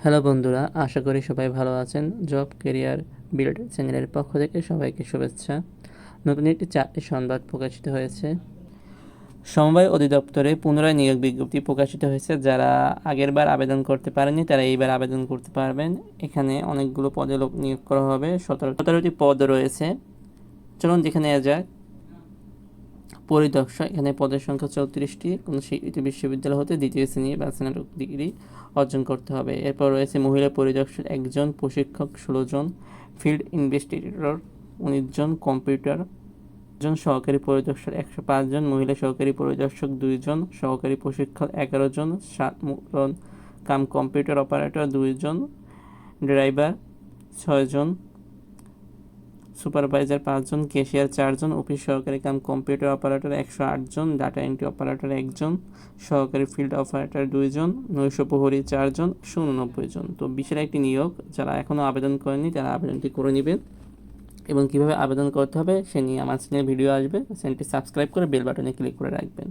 Hello বন্ধুরা, আশা করি সবাই ভালো আছেন। জব ক্যারিয়ার বিল্ড চ্যানেলের পক্ষ থেকে সবাইকে শুভেচ্ছা। নতুন একটি চাকরি সংবাদ প্রকাশিত হয়েছে। সমবায় অধিদপ্তরে পুনরায় নিয়োগ বিজ্ঞপ্তি প্রকাশিত হয়েছে। যারা আগেরবার আবেদন করতে পারেনি তারা এইবার আবেদন করতে পারবেন। এখানে অনেকগুলো পদে লোক নিয়োগ করা হবে। 17টি পদ রয়েছে। চলুন দেখে নেওয়া যাক। পরিদর্শক, এখানে পদের সংখ্যা 34টি। কোনো স্বীকৃত বিশ্ববিদ্যালয় হতে দ্বিতীয় শ্রেণী বা স্নাতক ডিগ্রি অর্জন করতে হবে। এরপর রয়েছে মহিলা পরিদর্শক 1 জন, প্রশিক্ষক 16 জন, ফিল্ড ইনভেস্টিগেটর 19 জন, কম্পিউটার জন, সহকারী পরিদর্শক 105 জন, মহিলা সহকারী পরিদর্শক 2 জন, সহকারী প্রশিক্ষক 11 জন, সাধারণ কাম কম্পিউটার অপারেটর 2 জন, ড্রাইভার 6 জন, সুপারভাইজার 5 জন, ক্যাশিয়ার 4 জন, অফিস সহকারী কাম কম্পিউটার অপারেটর 108 জন, ডাটা এন্ট্রি অপারেটর 1 জন, সহকারী ফিল্ড অপারেটর 2 জন, নৈশ প্রহরী 4 জন, 89 জন। তো বিশেষ একটি নিয়োগ। যারা এখনও আবেদন করেনি তারা আবেদনটি করে নেবেন এবং কীভাবে আবেদন করতে হবে সে নিয়ে আমার চ্যানেলে ভিডিও আসবে। চ্যানেলটি সাবস্ক্রাইব করে বেল বাটনে ক্লিক করে রাখবেন।